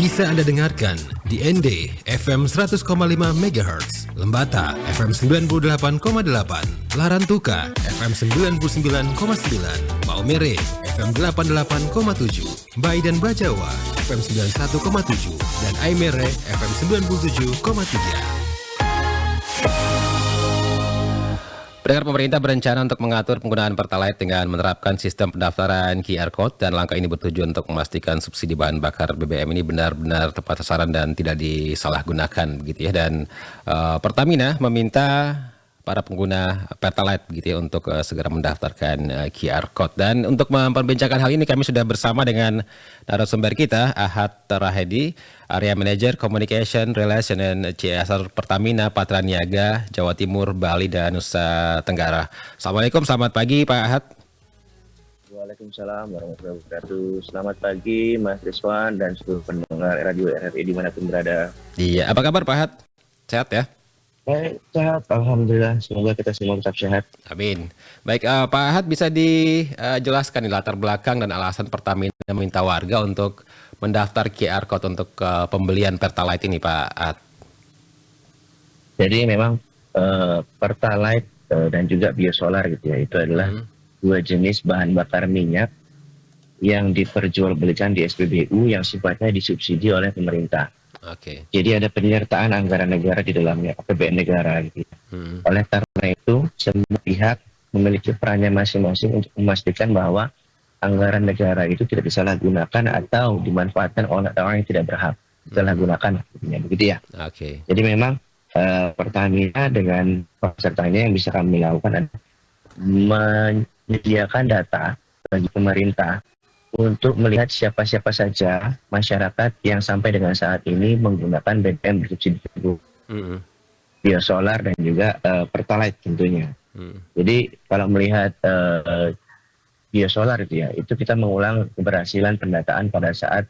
bisa Anda dengarkan di ND FM 100,5 MHz, Lembata FM 98,8, Larantuka FM 99,9, Maumere FM 88,7, Bai dan Bajawa FM 91,7, dan Aimere FM 97,3. Pendengar, pemerintah berencana untuk mengatur penggunaan Pertalite dengan menerapkan sistem pendaftaran QR Code, dan langkah ini bertujuan untuk memastikan subsidi bahan bakar BBM ini benar-benar tepat sasaran dan tidak disalahgunakan gitu ya. Dan Pertamina meminta para pengguna Pertalite gitu ya untuk segera mendaftarkan QR Code. Dan untuk memperbincangkan hal ini kami sudah bersama dengan narasumber kita, Ahad Rahedi, Area Manager Communication Relation and CSR Pertamina Patraniaga, Jawa Timur, Bali, dan Nusa Tenggara. Assalamualaikum, selamat pagi Pak Ahad. Waalaikumsalam warahmatullahi wabarakatuh. Selamat pagi Mas Rizwan dan seluruh pendengar Radio RRI dimanapun berada. Iya, apa kabar Pak Ahad? Sehat ya? Baik, sehat. Alhamdulillah. Semoga kita semua tetap sehat. Amin. Baik, Pak Ahad, bisa dijelaskan nih latar belakang dan alasan Pertamina meminta warga untuk mendaftar QR Code untuk pembelian Pertalite ini, Pak Ahad? Jadi memang Pertalite dan juga biosolar gitu ya, itu adalah dua jenis bahan bakar minyak yang diperjualbelikan di SPBU yang sifatnya disubsidi oleh pemerintah. Oke. Jadi ada penyertaan anggaran negara di dalamnya, APBN negara gitu. Oleh karena itu, semua pihak memiliki perannya masing-masing untuk memastikan bahwa anggaran negara itu tidak disalahgunakan atau dimanfaatkan oleh orang yang tidak berhak disalahgunakan, begitu ya. Oke. Jadi memang Pertamina dengan pesertanya yang bisa kami lakukan adalah menyediakan data bagi pemerintah untuk melihat siapa-siapa saja masyarakat yang sampai dengan saat ini menggunakan BBM bersubsidi biosolar dan juga Pertalite tentunya. Jadi kalau melihat biosolar itu kita mengulang keberhasilan pendataan pada saat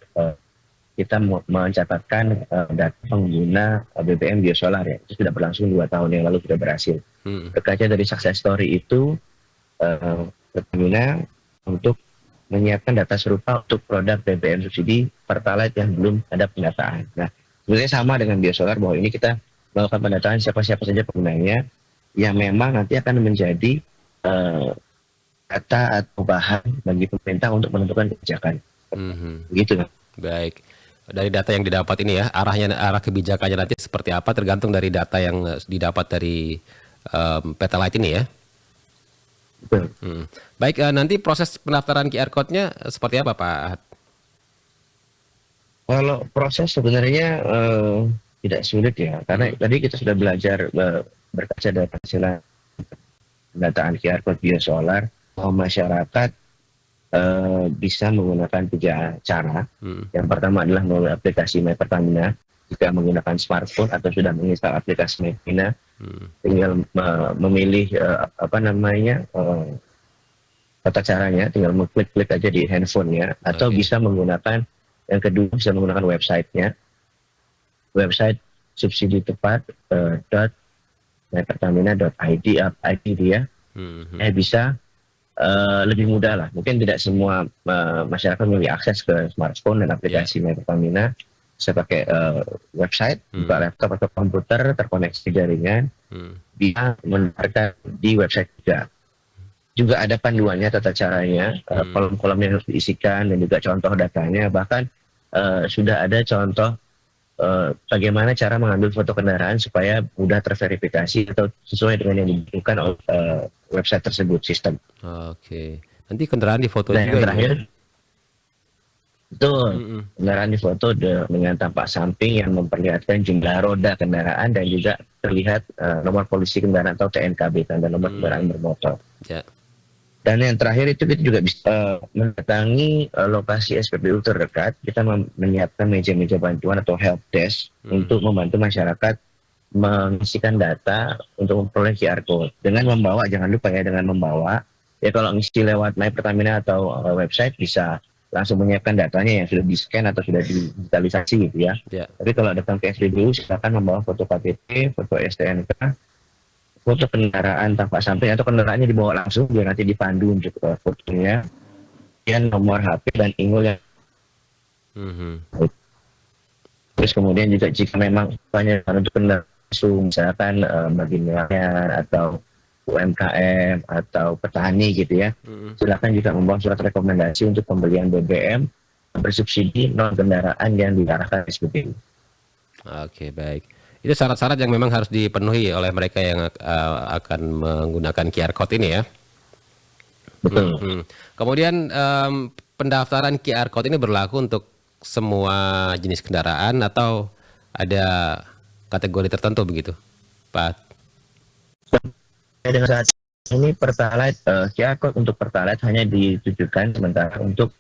kita mencatatkan data pengguna BBM biosolar ya. Itu sudah berlangsung 2 tahun yang lalu sudah berhasil. Berkaca dari success story itu, Pertamina untuk menyiapkan data serupa untuk produk BBM subsidi Pertalite yang belum ada pendataan. Nah, sebenarnya sama dengan biosolar bahwa ini kita melakukan pendataan siapa-siapa saja penggunanya yang memang nanti akan menjadi data atau bahan bagi pemerintah untuk menentukan kebijakan. Begitu. Baik. Dari data yang didapat ini ya, arah kebijakannya nanti seperti apa tergantung dari data yang didapat dari Pertalite ini ya. Baik, nanti proses pendaftaran QR Code-nya seperti apa Pak Ahad? Kalau proses sebenarnya tidak sulit ya, karena tadi kita sudah belajar berkaca dari hasil pendataan QR Code biosolar, bahwa masyarakat bisa menggunakan 3 cara. Yang pertama adalah melalui aplikasi My Pertamina. Jika menggunakan smartphone atau sudah menginstal aplikasi My Pertamina, tinggal memilih tata caranya, tinggal mengklik-klik aja di handphonenya, atau bisa menggunakan yang kedua, bisa menggunakan websitenya, website subsidi tepat mypertamina.id dia, bisa lebih mudah lah. Mungkin tidak semua masyarakat memiliki akses ke smartphone dan aplikasi My Pertamina. Bisa pakai website, buka laptop atau komputer, terkoneksi jaringan, bisa mendaftarkan di website juga. Juga ada panduannya, tata caranya, kolom-kolom yang harus diisikan, dan juga contoh datanya. Bahkan sudah ada contoh bagaimana cara mengambil foto kendaraan supaya mudah terverifikasi atau sesuai dengan yang dibutuhkan oleh website tersebut, sistem. Oke. Nanti kendaraan difoto juga yang terakhir, ya? Betul, kendaraan difoto dengan tampak samping yang memperlihatkan jumlah roda kendaraan dan juga terlihat nomor polisi kendaraan atau TNKB, tanda nomor kendaraan bermotor. Ya. Dan yang terakhir itu kita juga bisa mendatangi lokasi SPBU terdekat. Kita menyiapkan meja-meja bantuan atau help desk untuk membantu masyarakat mengisikan data untuk memperoleh QR Code. Dengan membawa, jangan lupa ya, dengan membawa. Ya kalau ngisi lewat My Pertamina atau website bisa langsung menyiapkan datanya yang sudah di-scan atau sudah digitalisasi gitu ya. Tapi kalau datang ke SPBU silakan membawa foto KTP, foto STNK, foto kendaraan tampak samping atau kendaraannya dibawa langsung biar nanti dipandu untuk fotonya, kemudian nomor HP dan email yang Terus kemudian juga jika memang banyak untuk kendaraan misalkan bagi nelayan atau UMKM atau petani gitu ya, silakan juga membawa surat rekomendasi untuk pembelian BBM bersubsidi non kendaraan yang diarahkan SPBU. Oke, baik. Itu syarat-syarat yang memang harus dipenuhi oleh mereka yang akan menggunakan QR code ini ya. Betul. Kemudian pendaftaran QR code ini berlaku untuk semua jenis kendaraan atau ada kategori tertentu begitu, Pak? Dengan saat ini Pertalite QR code untuk Pertalite hanya ditujukan sementara untuk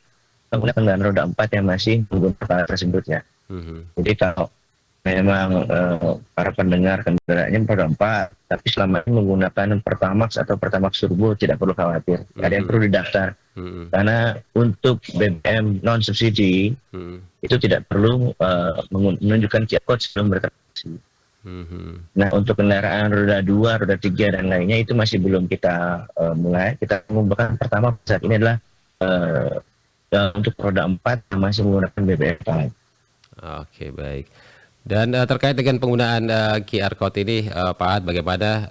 pengguna kendaraan roda 4 yang masih menggunakan Pertalite tersebut ya. Jadi kalau memang para pendengar kendaraannya roda 4 tapi selama ini menggunakan Pertamax atau Pertamax Turbo, tidak perlu khawatir, ada yang perlu didaftar karena untuk BBM non subsidi itu tidak perlu menunjukkan QR code sebelum bertransaksi. Nah untuk kendaraan roda 2, roda 3 dan lainnya itu masih belum kita mulai. Kita menggunakan pertama saat ini adalah untuk roda 4 yang masih menggunakan BBM Pertalite. Oke, baik. Dan terkait dengan penggunaan QR code ini, Pak Ahad, bagaimana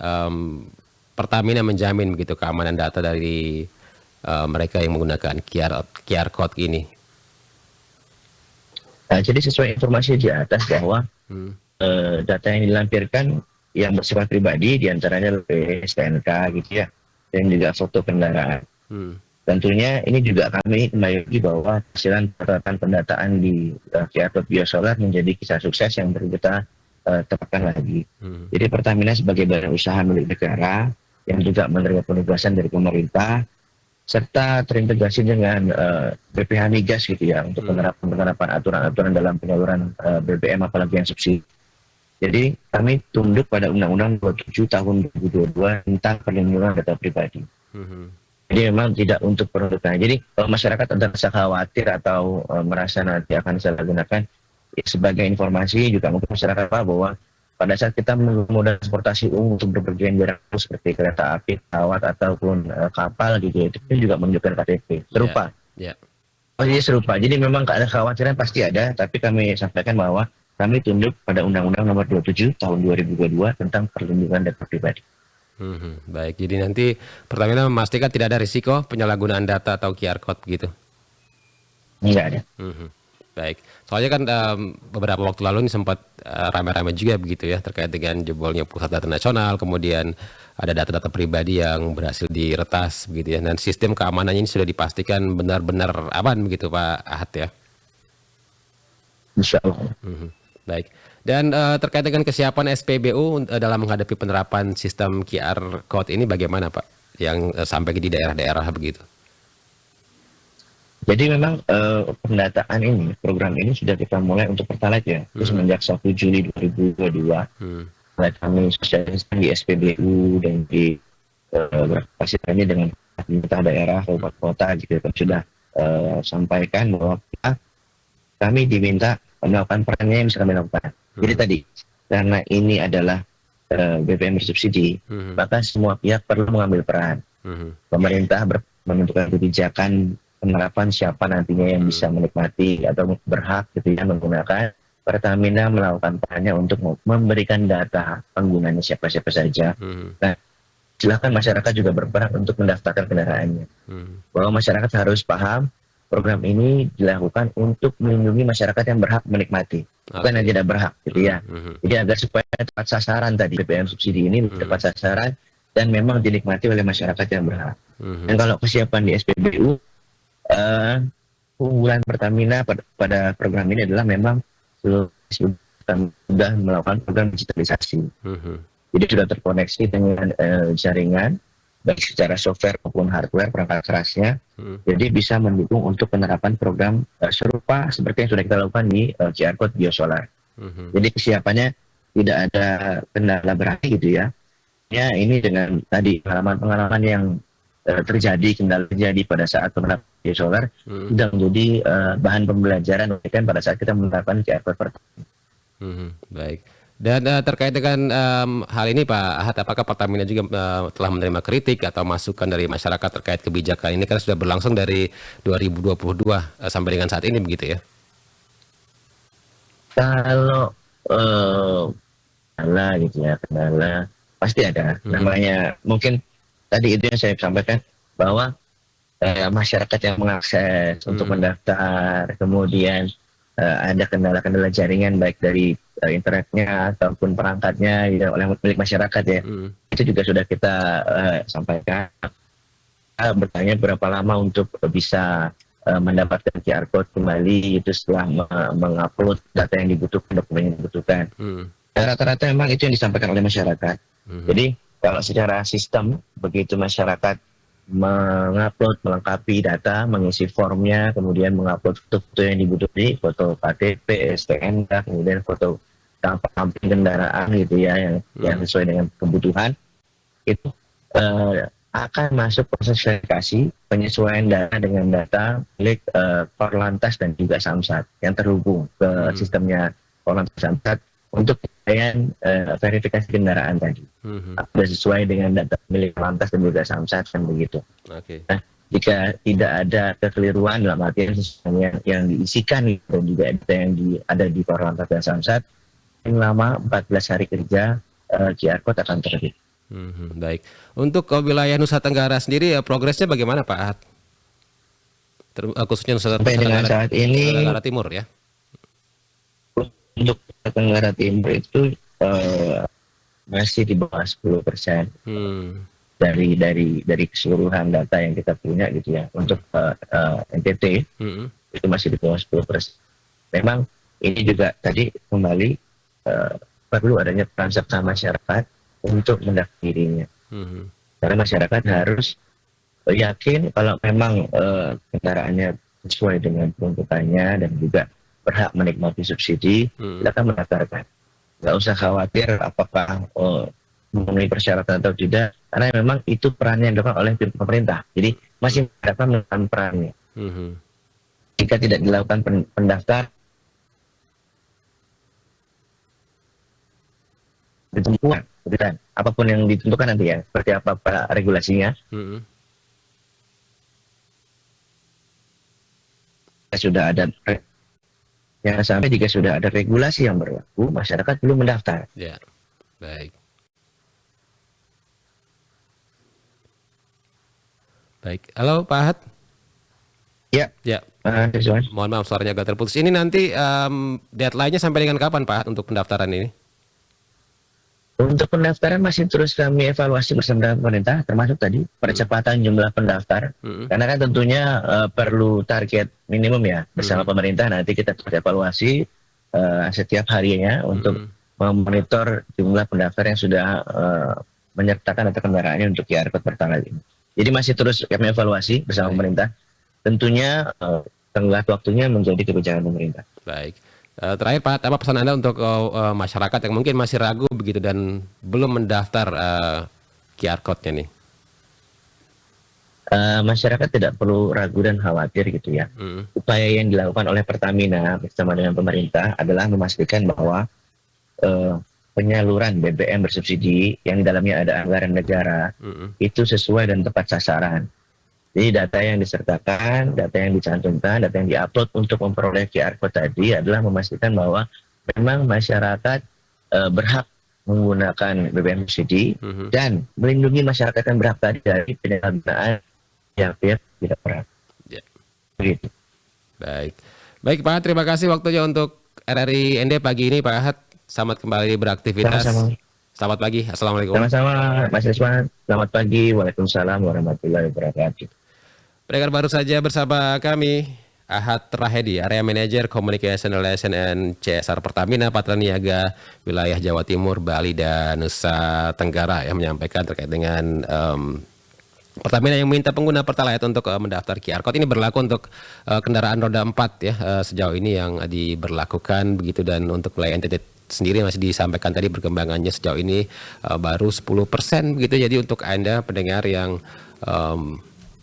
Pertamina menjamin begitu keamanan data dari mereka yang menggunakan QR code ini? Nah, jadi sesuai informasi di atas bahwa data yang dilampirkan yang bersifat pribadi diantaranya STNK gitu ya, dan juga foto kendaraan. Tentunya ini juga kami kembali lagi bahwa hasilan catatan pendataan di QR code biosolar menjadi kisah sukses yang perlu kita tepatkan lagi. Jadi Pertamina sebagai badan usaha milik negara yang juga menerima penugasan dari pemerintah serta terintegrasi dengan BPH Migas gitu ya untuk penerapan aturan-aturan dalam penyaluran BBM apalagi yang subsidi. Jadi kami tunduk pada Undang-Undang 27 tahun 2022 tentang perlindungan data pribadi. Jadi memang tidak untuk peruntukan. Jadi kalau masyarakat ada rasa khawatir atau merasa nanti akan disalahgunakan, ya, sebagai informasi juga mungkin masyarakat tahu bahwa pada saat kita menggunakan transportasi umum untuk berpergian jarak jauh seperti kereta api, pesawat ataupun kapal gitu, itu juga menunjukkan KTP serupa. Oh iya serupa. Jadi memang ada kekhawatiran pasti ada, tapi kami sampaikan bahwa kami tunduk pada Undang-Undang Nomor 27 Tahun 2022 tentang perlindungan data pribadi. Baik, jadi nanti Pertamina memastikan tidak ada risiko penyalahgunaan data atau QR code begitu? Enggak ada. Baik, soalnya kan beberapa waktu lalu ini sempat ramai-ramai juga begitu ya terkait dengan jebolnya pusat data nasional, kemudian ada data-data pribadi yang berhasil diretas begitu ya, dan sistem keamanannya ini sudah dipastikan benar-benar aman begitu Pak Ahad ya? Insya Allah. Baik. Dan terkait dengan kesiapan SPBU dalam menghadapi penerapan sistem QR code ini bagaimana Pak? Yang sampai di daerah-daerah begitu. Jadi memang pendataan ini, program ini sudah kita mulai untuk Pertalite ya. Itu semenjak 1 Juli 2022. Mulai kami sosialisasikan di SPBU dan di kapasitasnya dengan pemerintah daerah, kabupaten kota gitu. Kita sudah sampaikan bahwa kami diminta melakukan perannya yang bisa kami lakukan. Jadi tadi, karena ini adalah BBM bersubsidi, maka semua pihak perlu mengambil peran. Pemerintah menentukan kebijakan penerapan siapa nantinya yang bisa menikmati atau berhak gitu ya menggunakan. Pertamina melakukan perannya untuk memberikan data penggunanya siapa-siapa saja. Nah, silakan masyarakat juga berperan untuk mendaftarkan kendaraannya. Bahwa masyarakat harus paham program ini dilakukan untuk melindungi masyarakat yang berhak menikmati, bukan yang tidak berhak, gitu ya. Jadi agar supaya tepat sasaran tadi BBM subsidi ini tepat sasaran dan memang dinikmati oleh masyarakat yang berhak. Dan kalau kesiapan di SPBU, keunggulan Pertamina pada program ini adalah memang sudah melakukan program digitalisasi. Jadi sudah terkoneksi dengan jaringan baik secara software maupun hardware perangkat kerasnya, jadi bisa mendukung untuk penerapan program serupa seperti yang sudah kita lakukan di QR Code Biosolar. Jadi kesiapannya tidak ada kendala berarti gitu ya. Ya ini dengan tadi pengalaman-pengalaman yang kendala terjadi pada saat penerapan biosolar sudah menjadi bahan pembelajaran kan pada saat kita menerapkan QR Code pertama. Baik. Dan terkait dengan hal ini Pak Ahad, apakah Pertamina juga telah menerima kritik atau masukan dari masyarakat terkait kebijakan ini kan sudah berlangsung dari 2022 sampai dengan saat ini begitu ya? Kalau kendala gitu ya, kendala pasti ada. Namanya mungkin tadi itu yang saya sampaikan bahwa masyarakat yang mengakses untuk mendaftar, kemudian ada kendala-kendala jaringan baik dari internetnya ataupun perangkatnya gitu, oleh milik masyarakat ya. Itu juga sudah kita sampaikan. Kita bertanya berapa lama untuk bisa mendapatkan QR code kembali itu setelah mengupload data yang dibutuhkan, dokumen yang dibutuhkan. Rata-rata memang itu yang disampaikan oleh masyarakat. Jadi kalau secara sistem begitu masyarakat mengupload, melengkapi data, mengisi formnya, kemudian mengupload foto-foto yang dibutuhkan, foto KTP, STNK, kemudian foto samping kendaraan gitu ya yang sesuai dengan kebutuhan, itu akan masuk proses verifikasi penyesuaian data dengan data milik Korlantas dan juga Samsat yang terhubung ke sistemnya Korlantas Samsat untuk penilaian verifikasi kendaraan tadi. Sudah sesuai dengan data milik Korlantas dan juga Samsat kan begitu. Nah, jika tidak ada kekeliruan dalam artian yang diisikan dan juga data yang ada di Korlantas dan Samsat, selama 14 hari kerja QR code akan terbit. Baik. Untuk wilayah Nusa Tenggara sendiri progresnya bagaimana Pak Ahad? Khususnya Nusa Tenggara saat ini, Nusa Tenggara Timur ya. Untuk Nusa Tenggara Timur itu masih di bawah 10% dari keseluruhan data yang kita punya gitu ya. Untuk NTT itu masih di bawah 10%. Memang ini juga tadi kembali perlu adanya peran serta masyarakat untuk mendaftar dirinya. Karena masyarakat harus yakin kalau memang kendaraannya sesuai dengan peruntukannya dan juga berhak menikmati subsidi, silakan mendaftarkan. Nggak usah khawatir apakah memenuhi persyaratan atau tidak, karena memang itu perannya yang dilakukan oleh pemerintah. Jadi masih dapat melakukan perannya. Jika tidak dilakukan pendaftar, ditentukan, apapun yang ditentukan nanti ya, seperti apa regulasinya. Sudah ada yang sampai jika sudah ada regulasi yang berlaku, masyarakat belum mendaftar. Ya, baik. Baik, halo Pak Ahad. Ya. Mohon maaf suaranya agak terputus. Ini nanti deadline-nya sampai dengan kapan Pak Ahad untuk pendaftaran ini? Untuk pendaftaran masih terus kami evaluasi bersama dengan pemerintah, termasuk tadi percepatan jumlah pendaftar. Karena kan tentunya perlu target minimum ya bersama pemerintah. Nanti kita terus evaluasi setiap harinya untuk memonitor jumlah pendaftar yang sudah menyertakan data kendaraannya untuk QR Code Pertalite ini. Jadi masih terus kami evaluasi bersama pemerintah. Tentunya tenggat waktunya menjadi kebijakan pemerintah. Baik. Terakhir Pak, apa pesan Anda untuk masyarakat yang mungkin masih ragu begitu dan belum mendaftar QR Code-nya nih? Masyarakat tidak perlu ragu dan khawatir gitu ya. Upaya yang dilakukan oleh Pertamina bersama dengan pemerintah adalah memastikan bahwa penyaluran BBM bersubsidi yang di dalamnya ada anggaran negara itu sesuai dan tepat sasaran. Jadi data yang disertakan, data yang dicantumkan, data yang diupload untuk memperoleh QR Code tadi adalah memastikan bahwa memang masyarakat berhak menggunakan BBM subsidi dan melindungi masyarakat yang berhak tadi dari penyalahgunaan yang tidak pernah. Ya. Begitu. Baik Pak, terima kasih waktunya untuk RRI ND pagi ini Pak Ahad. Selamat kembali beraktivitas. Sama-sama. Selamat pagi, Assalamualaikum. Sama-sama Mas Rizwan, selamat pagi, Waalaikumsalam warahmatullahi wabarakatuh. Pendengar baru saja bersama kami Ahad Rahedi, Area Manager Communication Relation and CSR Pertamina Patraniaga wilayah Jawa Timur, Bali dan Nusa Tenggara yang menyampaikan terkait dengan Pertamina yang meminta pengguna Pertalite untuk mendaftar QR Code. Ini berlaku untuk kendaraan roda 4 ya sejauh ini yang diberlakukan begitu, dan untuk wilayah NTT sendiri masih disampaikan tadi perkembangannya sejauh ini baru 10% begitu. Jadi untuk Anda pendengar yang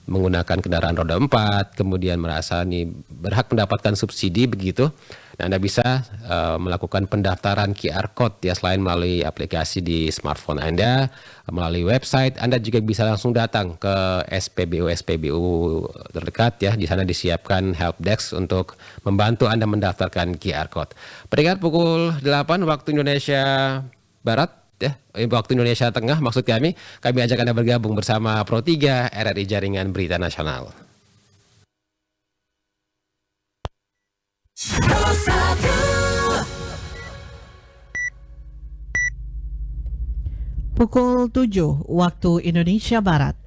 menggunakan kendaraan roda 4 kemudian merasa nih berhak mendapatkan subsidi begitu, Nah, Anda bisa melakukan pendaftaran QR Code ya, selain melalui aplikasi di smartphone Anda, melalui website, Anda juga bisa langsung datang ke SPBU terdekat ya. Di sana disiapkan help desk untuk membantu Anda mendaftarkan QR Code. Pendengar, pukul 8 waktu Indonesia Barat ya, waktu Indonesia Tengah maksud kami ajak Anda bergabung bersama Pro 3 RRI Jaringan Berita Nasional. Pukul 7 waktu Indonesia Barat.